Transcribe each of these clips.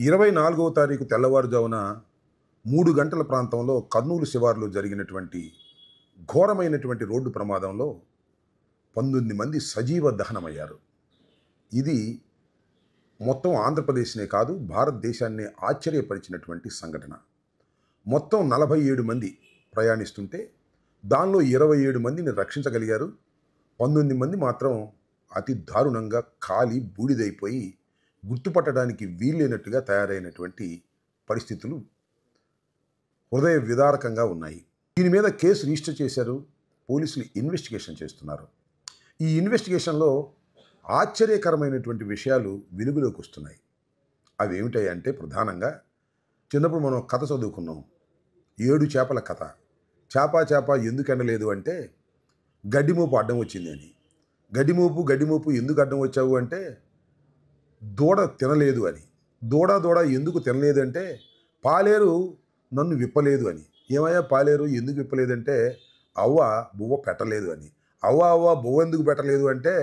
24వ తారీఖు తెల్లవారుజామున 3 గంటల ప్రాంతంలో కర్నూలు శివారులో జరిగినటువంటి ఘోరమైనటువంటి రోడ్డు ప్రమాదంలో 19 మంది సజీవ దహనమయ్యారు. ఇది మొత్తం ఆంధ్రప్రదేశ్నే కాదు భారతదేశాన్ని ఆశ్చర్యపరిచినటువంటి సంఘటన. మొత్తం 47 మంది ప్రయాణిస్తుంటే దానిలో 27 మందిని రక్షించగలిగారు. 19 మంది మాత్రం అతి దారుణంగా కాలి బూడిదైపోయి గుర్తుపట్టడానికి వీల్లేనట్టుగా తయారైనటువంటి పరిస్థితులు హృదయ విదారకంగా ఉన్నాయి. దీని మీద కేసు రిజిస్టర్ చేశారు. పోలీసులు ఇన్వెస్టిగేషన్ చేస్తున్నారు. ఈ ఇన్వెస్టిగేషన్లో ఆశ్చర్యకరమైనటువంటి విషయాలు వెలుగులోకి వస్తున్నాయి. అవి ఏమిటాయంటే ప్రధానంగా చిన్నప్పుడు మనం కథ చదువుకున్నాం, 7 చేపల కథ. చేప ఎందుకు ఎండలేదు అంటే గడ్డిమోపు అడ్డం వచ్చింది అని. గడ్డిమోపు ఎందుకు అడ్డం వచ్చావు అంటే దూడ తినలేదు అని. దూడ ఎందుకు తినలేదు అంటే పాలేరు నన్ను విప్పలేదు అని. ఏమయ్యా పాలేరు ఎందుకు విప్పలేదంటే అవ్వ బువ్వ పెట్టలేదు అని. అవ్వ బువ్వ ఎందుకు పెట్టలేదు అంటే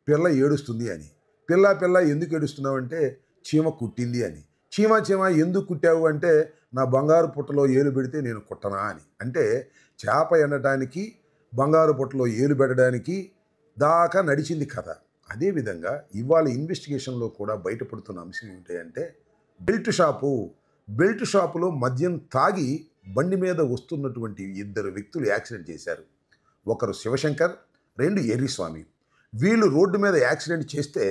పిల్ల ఏడుస్తుంది అని. పిల్ల ఎందుకు ఏడుస్తున్నావు అంటే చీమ కుట్టింది అని. చీమ ఎందుకు కుట్టావు అంటే నా బంగారు పుట్టలో ఏలు పెడితే నేను కుట్టనా అని. అంటే చేప ఎండటానికి బంగారు పుట్టలో ఏలు పెట్టడానికి దాకా నడిచింది కథ. అదేవిధంగా ఇవాళ ఇన్వెస్టిగేషన్లో కూడా బయటపడుతున్న అంశం ఏమిటంటే బెల్ట్ షాపులో మద్యం తాగి బండి మీద వస్తున్నటువంటి 2 వ్యక్తులు యాక్సిడెంట్ చేశారు. ఒకరు శివశంకర్, 2 ఎర్రిస్వామి. వీళ్ళు రోడ్డు మీద యాక్సిడెంట్ చేస్తే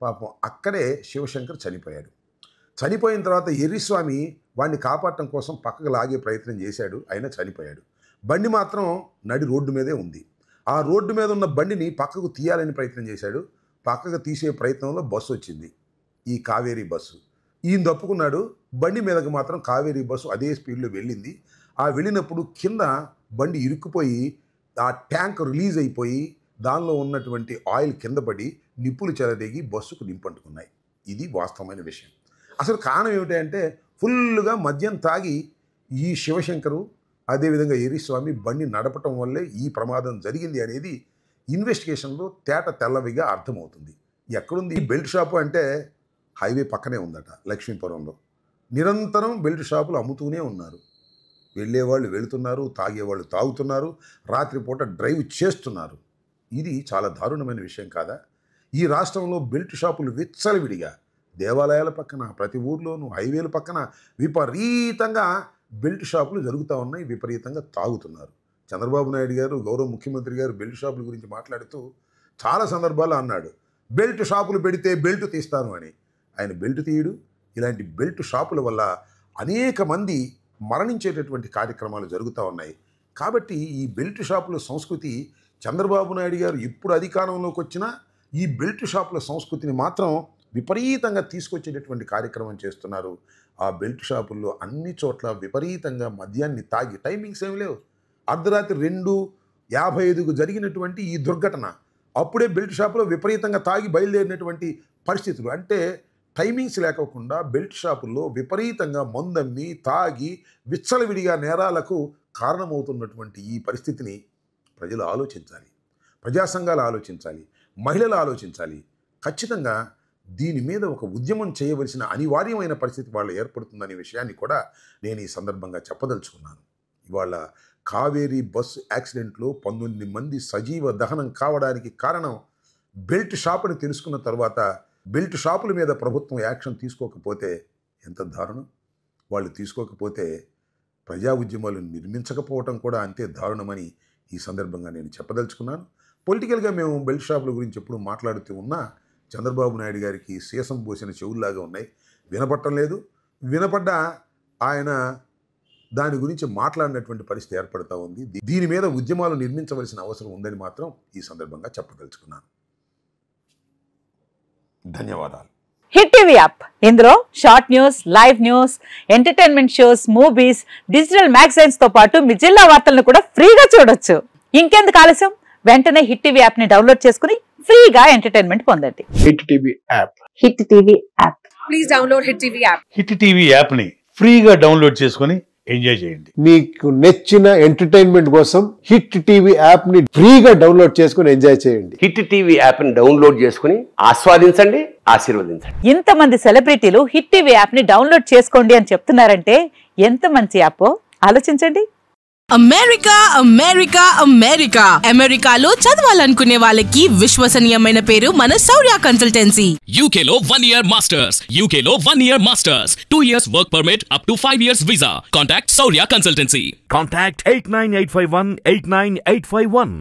పాపం అక్కడే శివశంకర్ చనిపోయాడు. చనిపోయిన తర్వాత ఎర్రిస్వామి వాడిని కాపాడటం కోసం పక్కకు లాగే ప్రయత్నం చేశాడు. అయినా చనిపోయాడు. బండి మాత్రం నడి రోడ్డు మీదే ఉంది. ఆ రోడ్డు మీద ఉన్న బండిని పక్కకు తీయాలని ప్రయత్నం చేశాడు. పక్కకు తీసే ప్రయత్నంలో బస్సు వచ్చింది, ఈ కావేరీ బస్సు. ఈయన తప్పుకున్నాడు. బండి మీదకు మాత్రం కావేరీ బస్సు అదే స్పీడ్లో వెళ్ళింది. ఆ వెళ్ళినప్పుడు కింద బండి ఇరుక్కుపోయి ఆ ట్యాంక్ రిలీజ్ అయిపోయి దానిలో ఉన్నటువంటి ఆయిల్ కింద పడి నిప్పులు చెలరేగి బస్సుకు నింపంటుకున్నాయి. ఇది వాస్తవమైన విషయం. అసలు కారణం ఏమిటంటే ఫుల్గా మద్యం తాగి ఈ శివశంకరు అదేవిధంగా ఎర్రిస్వామి బండి నడపటం వల్లే ఈ ప్రమాదం జరిగింది అనేది ఇన్వెస్టిగేషన్లో తెల్లవిగా అర్థమవుతుంది. ఎక్కడుంది ఈ బెల్ట్ షాపు అంటే హైవే పక్కనే ఉందట లక్ష్మీపురంలో. నిరంతరం బెల్ట్ షాపులు అమ్ముతూనే ఉన్నారు. వెళ్ళేవాళ్ళు వెళుతున్నారు, తాగేవాళ్ళు తాగుతున్నారు, రాత్రిపూట డ్రైవ్ చేస్తున్నారు. ఇది చాలా దారుణమైన విషయం కాదా? ఈ రాష్ట్రంలో బెల్ట్ షాపులు విచ్చలవిడిగా దేవాలయాల పక్కన, ప్రతి ఊర్లోనూ హైవేల పక్కన విపరీతంగా బెల్ట్ షాపులు జరుగుతూ ఉన్నాయి. విపరీతంగా తాగుతున్నారు. చంద్రబాబు నాయుడు గారు, గౌరవ ముఖ్యమంత్రి గారు బెల్ట్ షాపుల గురించి మాట్లాడుతూ చాలా సందర్భాల్లో అన్నాడు, బెల్ట్ షాపులు పెడితే బెల్ట్ తీస్తాను అని. ఆయన బెల్ట్ తీయడు. ఇలాంటి బెల్ట్ షాపుల వల్ల అనేక మంది మరణించేటటువంటి కార్యక్రమాలు జరుగుతూ ఉన్నాయి. కాబట్టి ఈ బెల్ట్ షాపుల సంస్కృతి చంద్రబాబు నాయుడు గారు ఎప్పుడు అధికారంలోకి వచ్చినా ఈ బెల్ట్ షాపుల సంస్కృతిని మాత్రం విపరీతంగా తీసుకొచ్చేటటువంటి కార్యక్రమం చేస్తున్నారు. ఆ బెల్ట్ షాపుల్లో అన్ని చోట్ల విపరీతంగా మద్యాన్ని తాగి, టైమింగ్స్ ఏమి లేవు, అర్ధరాత్రి 2:55కు జరిగినటువంటి ఈ దుర్ఘటన అప్పుడే బెల్ట్ షాపులో విపరీతంగా తాగి బయలుదేరినటువంటి పరిస్థితులు. అంటే టైమింగ్స్ లేకోకుండా బెల్ట్ షాపుల్లో విపరీతంగా మందమ్మి తాగి విచ్చలవిడిగా నేరాలకు కారణమవుతున్నటువంటి ఈ పరిస్థితిని ప్రజలు ఆలోచించాలి, ప్రజా సంఘాలు ఆలోచించాలి, మహిళలు ఆలోచించాలి. ఖచ్చితంగా దీని మీద ఒక ఉద్యమం చేయవలసిన అనివార్యమైన పరిస్థితి వాళ్ళు ఏర్పడుతుందనే విషయాన్ని కూడా నేను ఈ సందర్భంగా చెప్పదలుచుకున్నాను. ఇవాళ కావేరీ బస్సు యాక్సిడెంట్లో 19 మంది సజీవ దహనం కావడానికి కారణం బెల్ట్ షాప్ అని తెలుసుకున్న తర్వాత బెల్ట్ షాపుల మీద ప్రభుత్వం యాక్షన్ తీసుకోకపోతే ఎంత దారుణం. వాళ్ళు తీసుకోకపోతే ప్రజా ఉద్యమాలు నిర్మించకపోవటం కూడా అంతే దారుణమని ఈ సందర్భంగా నేను చెప్పదలుచుకున్నాను. పొలిటికల్గా మేము బెల్ట్ షాపుల గురించి ఎప్పుడు మాట్లాడుతూ ఉన్నా చంద్రబాబు నాయుడు గారికి సీసం పోసిన చెవుల్లాగా ఉన్నాయి, వినపడటం లేదు. వినపడ్డా ఆయన దాని గురించి మాట్లాడినటువంటి పరిస్థితి ఏర్పడుతూ ఉంది. దీని మీద ఉద్యమాలు నిర్మించవలసిన అవసరం ఉందని మాత్రం ఈ సందర్భంగా చెప్పదలుచుకున్నాను. ధన్యవాదాలు. హిట్ టీవీ యాప్, ఇందులో short news, live news, entertainment shows, movies, digital magazines తో పాటు మీ జిల్లా వార్తలను కూడా ఫ్రీగా చూడొచ్చు. ఇంకెందుకు ఆలస్యం, వెంటనే హిట్ టీవీ యాప్ ని డౌన్లోడ్ చేసుకుని ఫ్రీగా ఎంటర్టైన్మెంట్ పొందండి. Hit TV app. Hit TV app. Please download hit TV app. Hit TV app ని ఫ్రీగా డౌన్లోడ్ చేసుకుని ఎంజాయ్ చేయండి. మీకు నచ్చిన ఎంటర్టైన్మెంట్ కోసం హిట్ టీవీ యాప్ ని ఫ్రీగా డౌన్లోడ్ చేసుకుని ఎంజాయ్ చేయండి. హిట్ టీవీ యాప్ ని డౌన్లోడ్ చేసుకుని ఆస్వాదించండి, ఆశీర్వదించండి. ఇంతమంది సెలబ్రిటీలు హిట్ టీవీ యాప్ ని డౌన్లోడ్ చేసుకోండి అని చెప్తున్నారంటే ఎంత మంచి యాప్ ఆలోచించండి. అమెరికా అమెరికా అమెరికా అమెరికాలో చదవాలనుకునే వాళ్ళకి విశ్వసనీయమైన పేరు మన శౌర్య కన్సల్టెన్సీ. UK లో 1 year masters, UK లో 1 year masters, 2 years work permit up to 5 years visa. Contact Saurya Consultancy. Contact 89851 89851.